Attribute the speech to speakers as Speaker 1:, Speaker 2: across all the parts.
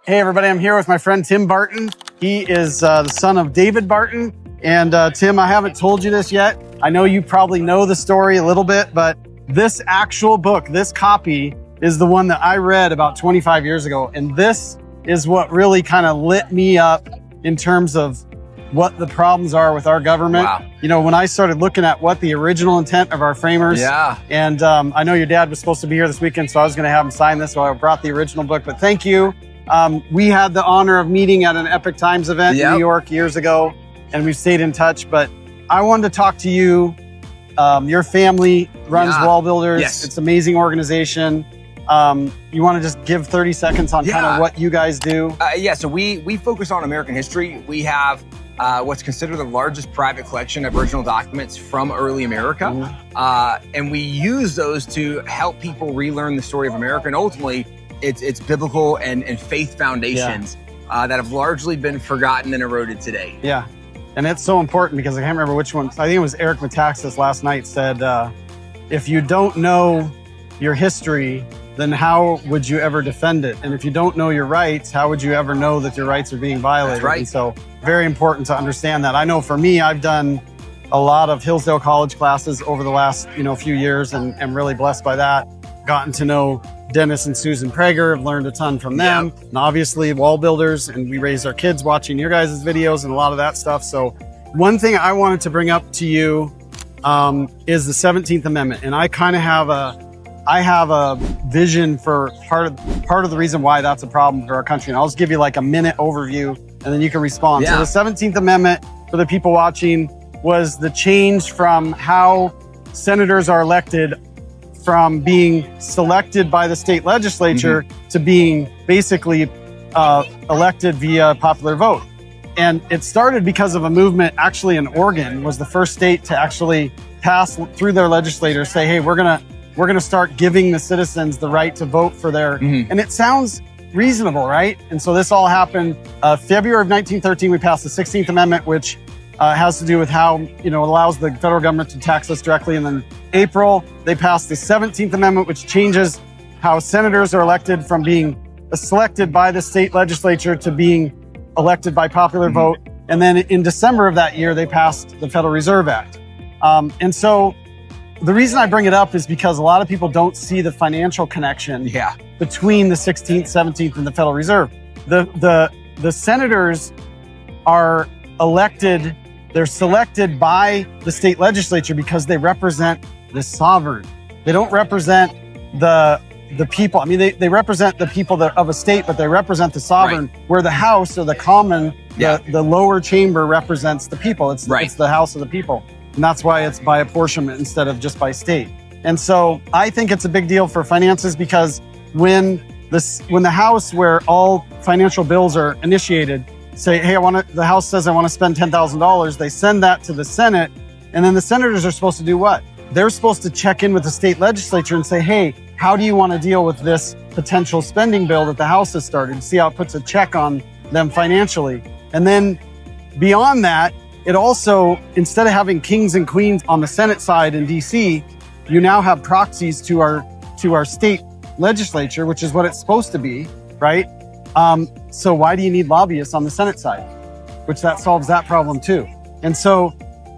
Speaker 1: Hey everybody, I'm here with my friend Tim Barton. He is the son of David Barton. And Tim, I haven't told you this yet. I know you probably know the story a little bit, but this actual book, this copy, is the one that I read about 25 years ago. And this is what really kind of lit me up in terms of what the problems are with our government.
Speaker 2: Wow.
Speaker 1: You know, when I started looking at what the original intent of our framers, and I know your dad was supposed to be here this weekend, so I was gonna have him sign this, so I brought the original book, but thank you. We had the honor of meeting at an Epic Times event in New York years ago, and we've stayed in touch, but I wanted to talk to you. Your family runs Wallbuilders.
Speaker 2: Yes.
Speaker 1: It's an amazing organization. You want to just give 30 seconds on kind of what you guys do?
Speaker 2: So we focus on American history. We have what's considered the largest private collection of original documents from early America. And we use those to help people relearn the story of America. And ultimately, it's biblical and faith foundations that have largely been forgotten and eroded today.
Speaker 1: Yeah. And it's so important because I can't remember which one. I think it was Eric Metaxas last night said, if you don't know your history, then how would you ever defend it? And if you don't know your rights, how would you ever know that your rights are being violated?
Speaker 2: That's right.
Speaker 1: And so very important to understand that. I know for me, I've done a lot of Hillsdale College classes over the last few years, and I'm really blessed by that. Gotten to know Dennis and Susan Prager, have learned a ton from them. And obviously Wallbuilders, and we raised our kids watching your guys' videos and a lot of that stuff. So one thing I wanted to bring up to you is the 17th Amendment. And I kind of have a vision for part of the reason why that's a problem for our country. And I'll just give you like a minute overview and then you can respond. So the 17th Amendment, for the people watching, was the change from how senators are elected from being selected by the state legislature to being basically elected via popular vote. And it started because of a movement actually in Oregon, was the first state to actually pass through their legislators, say, hey, we're gonna start giving the citizens the right to vote for their, and it sounds reasonable, right? And so this all happened February of 1913, we passed the 16th Amendment, which has to do with how, it allows the federal government to tax us directly. And then April, they passed the 17th Amendment, which changes how senators are elected from being selected by the state legislature to being elected by popular vote. And then in December of that year, they passed the Federal Reserve Act. And so the reason I bring it up is because a lot of people don't see the financial connection between the 16th, 17th, and the Federal Reserve. The senators are elected, they're selected by the state legislature because they represent the sovereign. They don't represent the people. I mean, they represent the people of a state, but they represent the sovereign, where the House or the common, the lower chamber represents the people. It's the House of the people. And that's why it's by apportionment instead of just by state. And so I think it's a big deal for finances because when the House, where all financial bills are initiated, say, hey, the House says I want to spend $10,000, they send that to the Senate, and then the senators are supposed to do what? They're supposed to check in with the state legislature and say, hey, how do you want to deal with this potential spending bill that the House has started? See how it puts a check on them financially. And then beyond that, it also, instead of having kings and queens on the Senate side in DC, you now have proxies to our state legislature, which is what it's supposed to be, right? So why do you need lobbyists on the Senate side? Which that solves that problem too. And so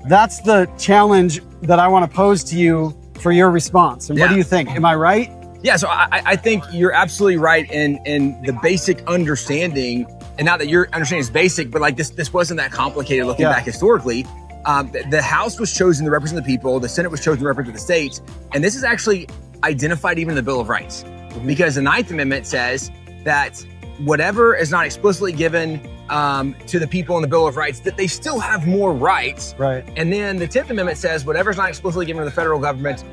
Speaker 1: that's the challenge that I want to pose to you for your response. And what do you think? Am I right?
Speaker 2: Yeah, so I think you're absolutely right in the basic understanding, and not that your understanding is basic, but like this wasn't that complicated looking back historically. The House was chosen to represent the people, the Senate was chosen to represent the states, and this is actually identified even in the Bill of Rights. Because the 9th Amendment says that whatever is not explicitly given to the people in the Bill of Rights, that they still have more rights.
Speaker 1: Right.
Speaker 2: And then the 10th Amendment says whatever is not explicitly given to the federal government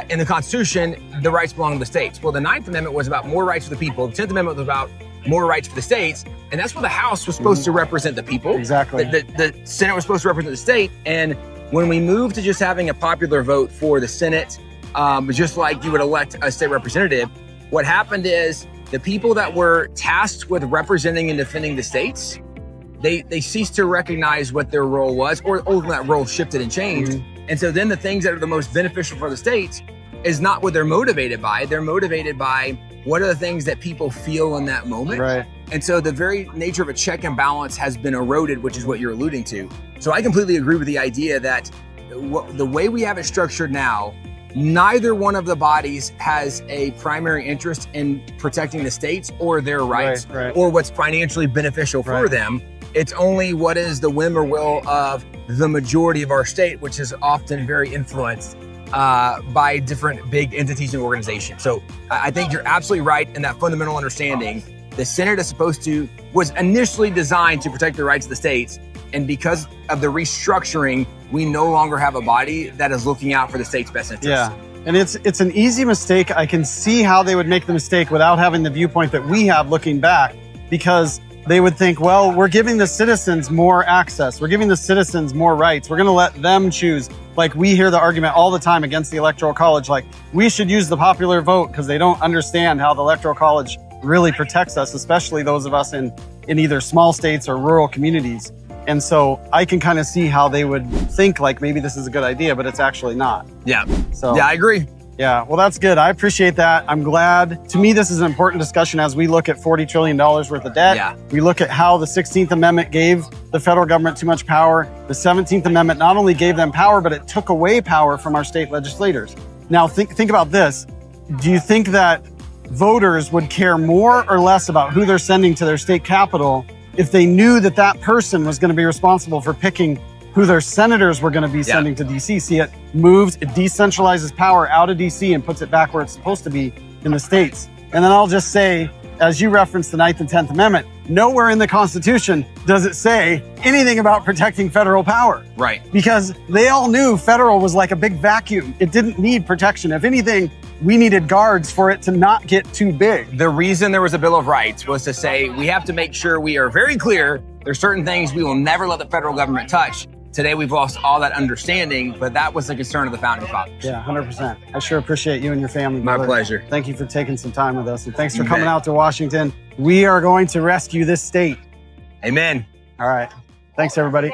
Speaker 2: in the Constitution, the rights belong to the states. Well, the 9th Amendment was about more rights for the people. The 10th Amendment was about more rights for the states. And that's where the House was supposed to represent the people.
Speaker 1: Exactly.
Speaker 2: The Senate was supposed to represent the state. And when we moved to just having a popular vote for the Senate, just like you would elect a state representative, what happened is the people that were tasked with representing and defending the states, they ceased to recognize what their role was, or that role shifted and changed. And so then the things that are the most beneficial for the states is not what they're motivated by. They're motivated by what are the things that people feel in that moment.
Speaker 1: Right.
Speaker 2: And so the very nature of a check and balance has been eroded, which is what you're alluding to. So I completely agree with the idea that the way we have it structured now, neither one of the bodies has a primary interest in protecting the states or their rights or what's financially beneficial for them. It's only what is the whim or will of the majority of our state, which is often very influenced by different big entities and organizations. So I think you're absolutely right in that fundamental understanding. The Senate was initially designed to protect the rights of the states. And because of the restructuring, we no longer have a body that is looking out for the state's best interests.
Speaker 1: Yeah, and it's an easy mistake. I can see how they would make the mistake without having the viewpoint that we have looking back, because they would think, well, we're giving the citizens more access. We're giving the citizens more rights. We're going to let them choose. Like, we hear the argument all the time against the Electoral College, like, we should use the popular vote because they don't understand how the Electoral College really protects us, especially those of us in either small states or rural communities. And so I can kind of see how they would think like maybe this is a good idea, but it's actually not.
Speaker 2: Yeah.
Speaker 1: So
Speaker 2: yeah, I agree.
Speaker 1: Yeah, well, that's good. I appreciate that. I'm glad. To me, this is an important discussion as we look at $40 trillion worth of debt.
Speaker 2: Yeah.
Speaker 1: We look at how the 16th Amendment gave the federal government too much power. The 17th Amendment not only gave them power, but it took away power from our state legislators. Now, think about this. Do you think that voters would care more or less about who they're sending to their state capital if they knew that that person was going to be responsible for picking who their senators were going to be sending to DC? See, it decentralizes power out of DC and puts it back where it's supposed to be in the states. And then I'll just say, as you referenced the 9th and 10th Amendment, nowhere in the Constitution does it say anything about protecting federal power.
Speaker 2: Right.
Speaker 1: Because they all knew federal was like a big vacuum. It didn't need protection. If anything, we needed guards for it to not get too big.
Speaker 2: The reason there was a Bill of Rights was to say we have to make sure we are very clear there's certain things we will never let the federal government touch. Today, we've lost all that understanding, but that was the concern of the founding fathers.
Speaker 1: Yeah, 100%. I sure appreciate you and your family.
Speaker 2: My
Speaker 1: brother.
Speaker 2: pleasure.
Speaker 1: Thank you for taking some time with us, and thanks for coming out to Washington. We are going to rescue this state.
Speaker 2: Amen.
Speaker 1: All right. Thanks, everybody.